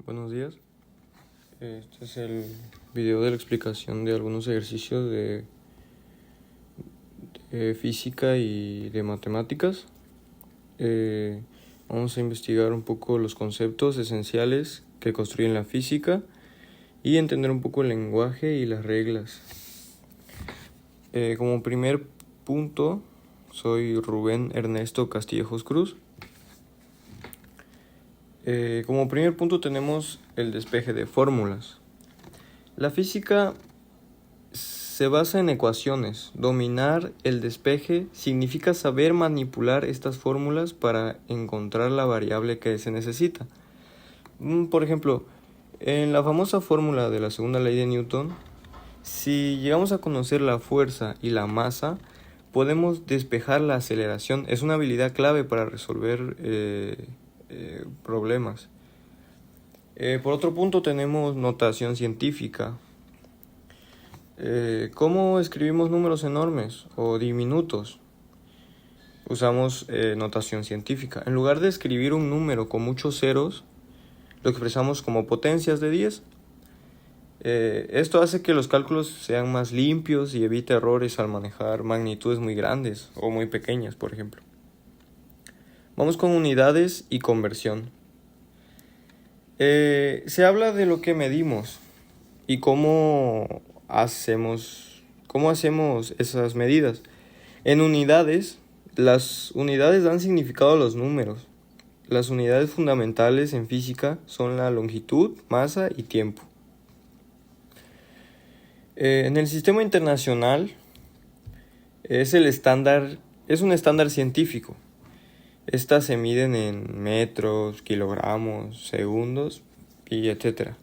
Buenos días. Este es el video de la explicación de algunos ejercicios de física y de matemáticas. Vamos a investigar un poco los conceptos esenciales que construyen la física y entender un poco el lenguaje y las reglas. Como primer punto, soy Rubén Ernesto Castillejos Cruz. Como primer punto tenemos el despeje de fórmulas. La física se basa en ecuaciones. Dominar el despeje significa saber manipular estas fórmulas para encontrar la variable que se necesita. Por ejemplo, en la famosa fórmula de la segunda ley de Newton, si llegamos a conocer la fuerza y la masa, podemos despejar la aceleración. Es una habilidad clave para resolver problemas. Por otro punto tenemos notación científica. ¿Cómo escribimos números enormes o diminutos? Usamos notación científica. En lugar de escribir un número con muchos ceros, lo expresamos como potencias de 10. Esto hace que los cálculos sean más limpios y evite errores al manejar magnitudes muy grandes o muy pequeñas, por ejemplo. Vamos con unidades y conversión. Se habla de lo que medimos y cómo hacemos esas medidas. En unidades, las unidades dan significado a los números. Las unidades fundamentales en física son la longitud, masa y tiempo. En el sistema internacional es un estándar científico. Estas se miden en metros, kilogramos, segundos y etc.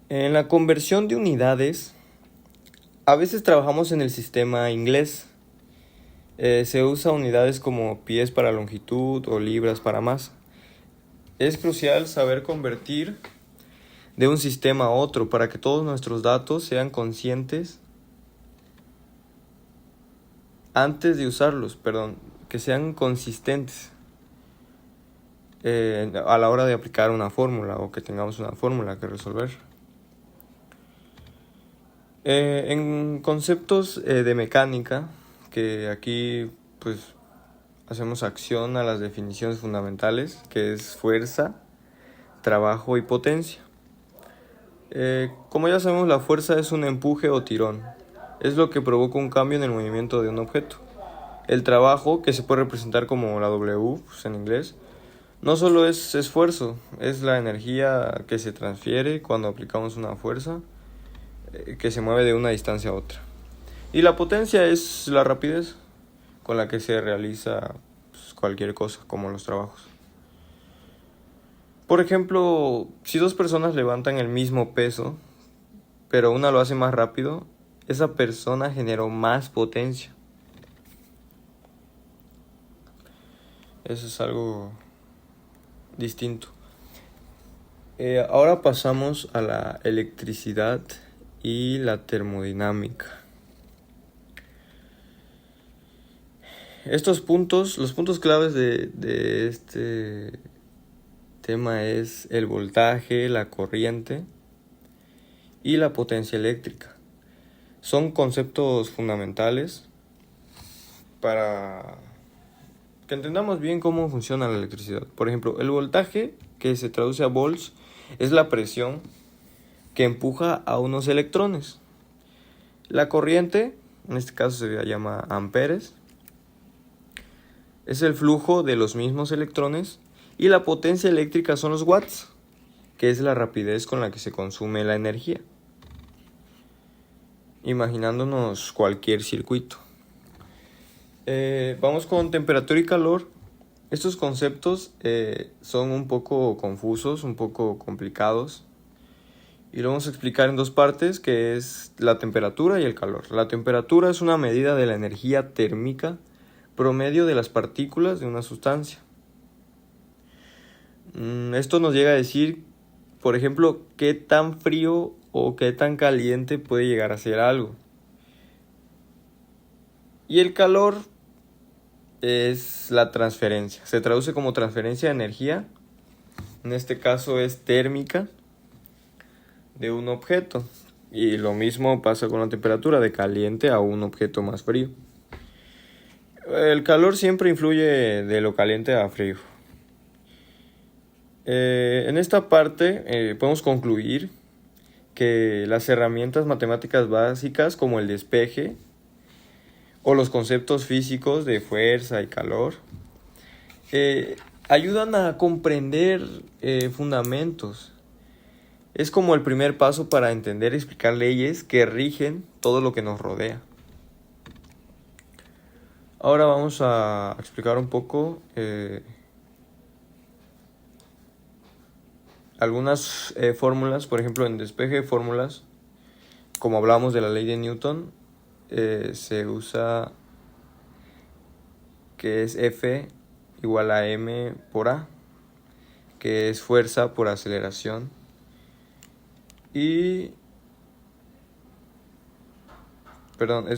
En la conversión de unidades, a veces trabajamos en el sistema inglés. Se usa unidades como pies para longitud o libras para masa. Es crucial saber convertir de un sistema a otro para que todos nuestros datos sean conscientes antes de usarlos, que sean consistentes a la hora de aplicar una fórmula o que tengamos una fórmula que resolver. En conceptos de mecánica, que aquí pues hacemos acción a las definiciones fundamentales, que es fuerza, trabajo y potencia. Como ya sabemos, la fuerza es un empuje o tirón. Es lo que provoca un cambio en el movimiento de un objeto. El trabajo, que se puede representar como la W en inglés, no solo es esfuerzo, es la energía que se transfiere cuando aplicamos una fuerza que se mueve de una distancia a otra. Y la potencia es la rapidez con la que se realiza cualquier cosa, como los trabajos. Por ejemplo, si dos personas levantan el mismo peso, pero una lo hace más rápido, esa persona generó más potencia. Eso es algo distinto. Ahora pasamos a la electricidad y la termodinámica. Los puntos claves de este tema es el voltaje, la corriente y la potencia eléctrica. Son conceptos fundamentales para que entendamos bien cómo funciona la electricidad. Por ejemplo, el voltaje, que se traduce a volts, es la presión que empuja a unos electrones. La corriente, en este caso se llama amperes, es el flujo de los mismos electrones. Y la potencia eléctrica son los watts, que es la rapidez con la que se consume la energía. Imaginándonos cualquier circuito. Vamos con temperatura y calor. Estos conceptos son un poco confusos, un poco complicados. Y lo vamos a explicar en dos partes, que es la temperatura y el calor. La temperatura es una medida de la energía térmica promedio de las partículas de una sustancia. Esto nos llega a decir, por ejemplo, qué tan frío o qué tan caliente puede llegar a ser algo. Y el calor es la transferencia. Se traduce como transferencia de energía En este caso es térmica de un objeto. Y lo mismo pasa con la temperatura, de caliente a un objeto más frío. El calor siempre influye de lo caliente a frío. En esta parte podemos concluir que las herramientas matemáticas básicas como el despeje o los conceptos físicos de fuerza y calor ayudan a comprender fundamentos. Es como el primer paso para entender y explicar leyes que rigen todo lo que nos rodea. Ahora vamos a explicar un poco algunas fórmulas. Por ejemplo, en despeje de fórmulas, como hablamos de la ley de Newton, se usa que es F igual a M por A, que es fuerza por aceleración. Es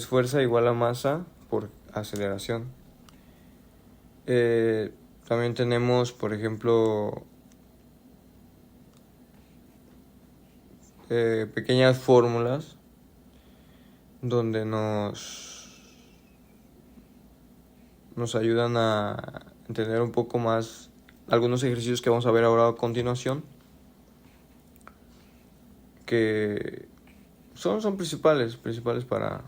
fuerza igual a masa por aceleración. También tenemos, por ejemplo, pequeñas fórmulas donde nos ayudan a entender un poco más algunos ejercicios que vamos a ver ahora a continuación, que son principales para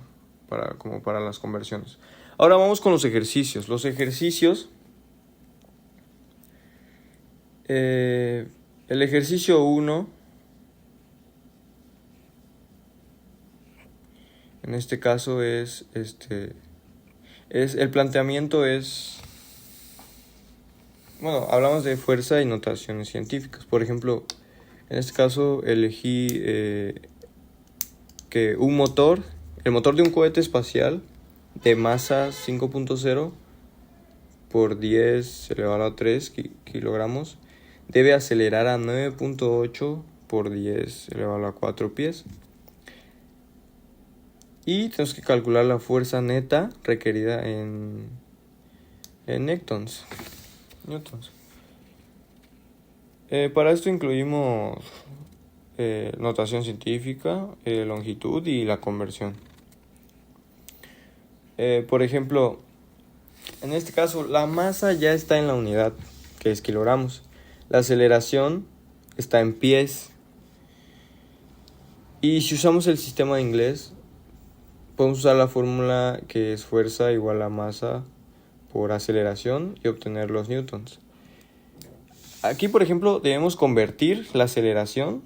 las conversiones. Ahora vamos con los ejercicios. Los ejercicios, el ejercicio 1, en este caso el planteamiento es, bueno, hablamos de fuerza y notaciones científicas. Por ejemplo, en este caso elegí que el motor de un cohete espacial de masa 5.0 por 10 elevado a 3 kilogramos debe acelerar a 9.8 por 10 elevado a 4 pies. Y tenemos que calcular la fuerza neta requerida en newtons. Para esto incluimos notación científica, longitud y la conversión. Por ejemplo, en este caso la masa ya está en la unidad, que es kilogramos. La aceleración está en pies. Y si usamos el sistema de inglés, podemos usar la fórmula que es fuerza igual a masa por aceleración y obtener los newtons. Aquí, por ejemplo, debemos convertir la aceleración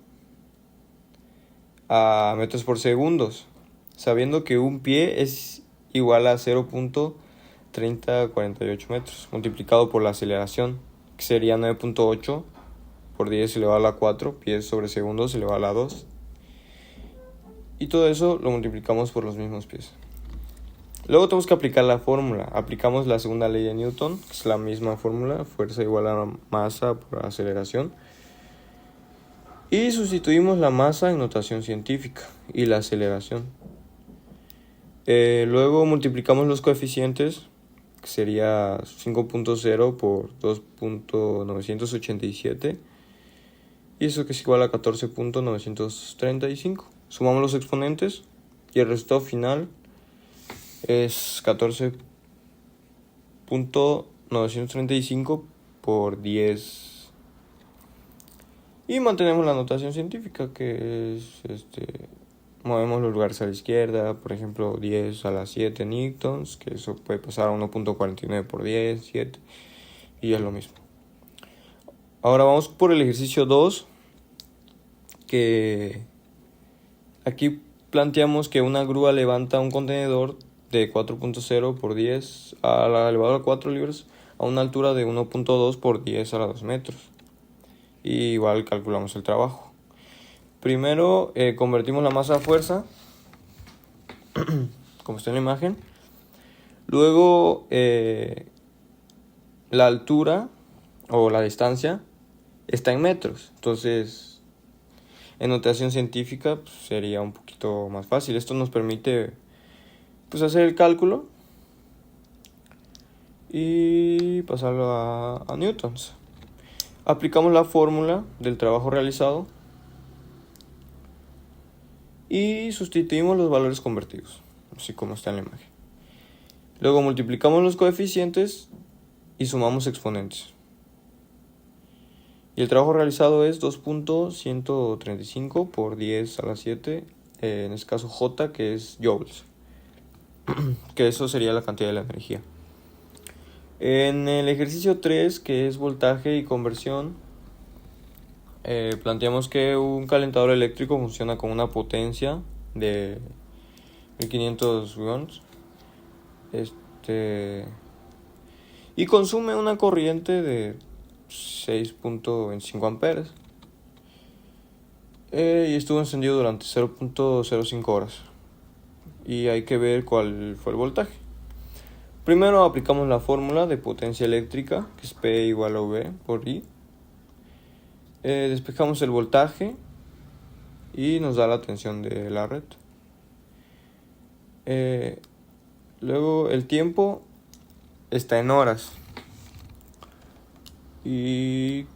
a metros por segundos, sabiendo que un pie es igual a 0.3048 metros, multiplicado por la aceleración, que sería 9.8 por 10 elevado a la 4 pies sobre segundos elevado a la 2. Y todo eso lo multiplicamos por los mismos pies. Luego tenemos que aplicar la fórmula. Aplicamos la segunda ley de Newton, que es la misma fórmula, fuerza igual a masa por aceleración. Y sustituimos la masa en notación científica y la aceleración. Luego multiplicamos los coeficientes, que sería 5.0 por 2.987. Y eso que es igual a 14.935. Sumamos los exponentes y el resultado final es 14.935 por 10. Y mantenemos la notación científica, que es movemos los lugares a la izquierda, por ejemplo 10 a la 7 newtons, que eso puede pasar a 1.49 por 10, 7, y es lo mismo. Ahora vamos por el ejercicio 2, que aquí planteamos que una grúa levanta un contenedor de 4.0 por 10 a la elevado a 4 libras a una altura de 1.2 por 10 a la 2 metros. Y igual calculamos el trabajo. Primero convertimos la masa a fuerza, como está en la imagen. Luego la altura o la distancia está en metros. Entonces, en notación científica pues, sería un poquito más fácil. Esto nos permite hacer el cálculo y pasarlo a newtons. Aplicamos la fórmula del trabajo realizado y sustituimos los valores convertidos, así como está en la imagen. Luego multiplicamos los coeficientes y sumamos exponentes. Y el trabajo realizado es 2.135 por 10 a la 7, en este caso J, que es joules, que eso sería la cantidad de la energía. En el ejercicio 3, que es voltaje y conversión, planteamos que un calentador eléctrico funciona con una potencia de 1500 watts y consume una corriente de 6.25 amperes y estuvo encendido durante 0.05 horas y hay que ver cuál fue el voltaje. Primero aplicamos la fórmula de potencia eléctrica, que es P igual a V por I. Despejamos el voltaje y nos da la tensión de la red. Luego el tiempo está en horas y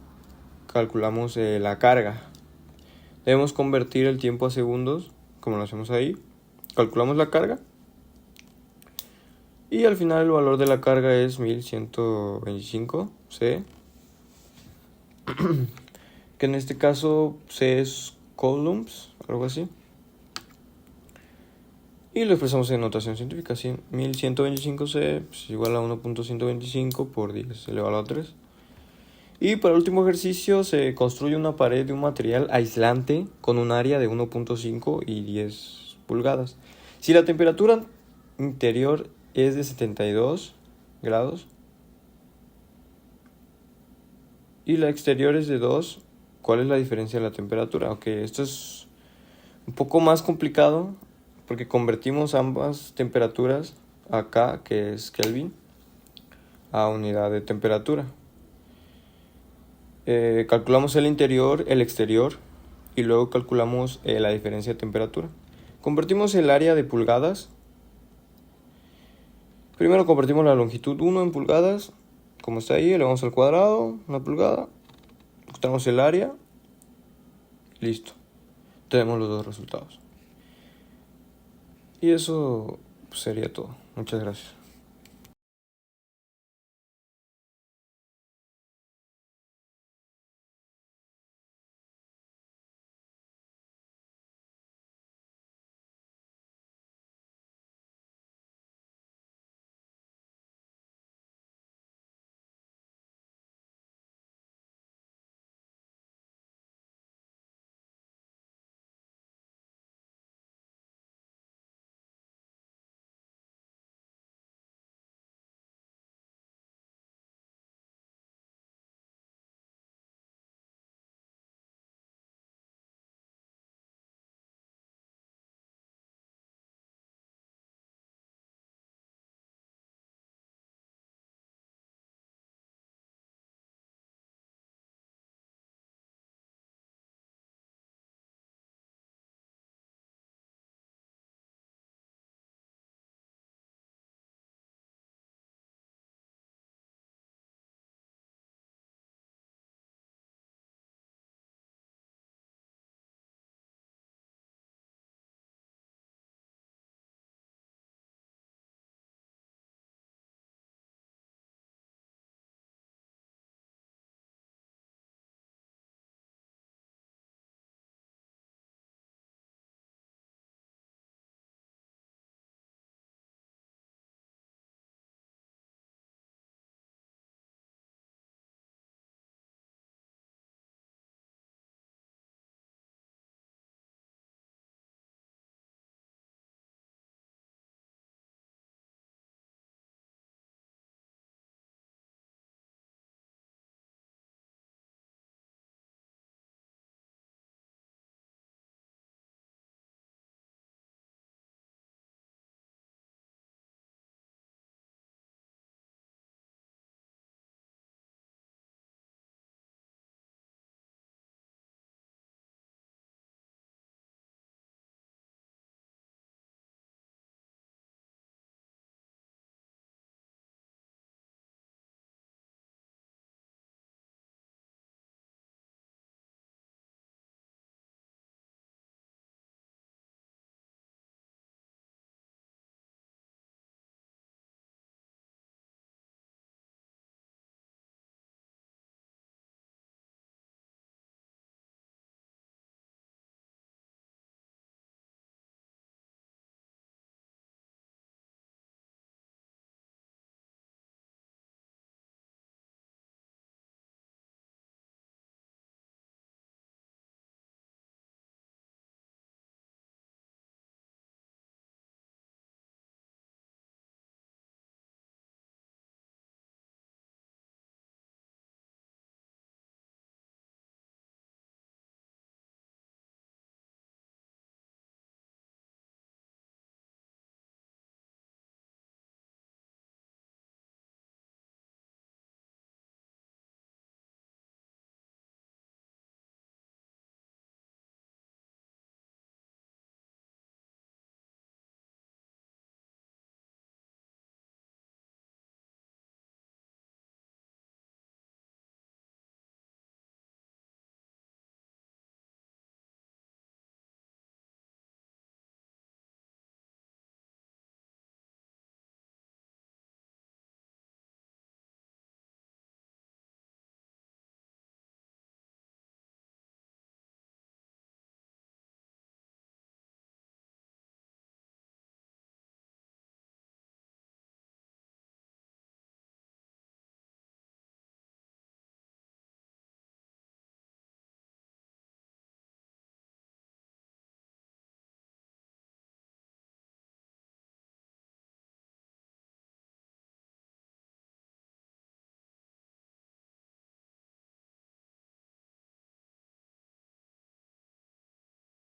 calculamos la carga. Debemos convertir el tiempo a segundos, como lo hacemos ahí. Calculamos la carga y al final el valor de la carga es 1125 C, que en este caso C es coulombs, algo así. Y lo expresamos en notación científica, ¿sí? 1125C pues, igual a 1.125 por 10 elevado a 3. Y para el último ejercicio se construye una pared de un material aislante con un área de 1.5 y 10 pulgadas. Si la temperatura interior es de 72 grados y la exterior es de 2, ¿cuál es la diferencia de la temperatura? Ok, esto es un poco más complicado porque convertimos ambas temperaturas acá, que es Kelvin, a unidad de temperatura. Calculamos el interior, el exterior y luego calculamos la diferencia de temperatura. Convertimos el área de pulgadas. Primero convertimos la longitud 1 en pulgadas, como está ahí, elevamos al cuadrado, una pulgada, encontramos el área, listo. Tenemos los dos resultados. Y eso sería todo. Muchas gracias.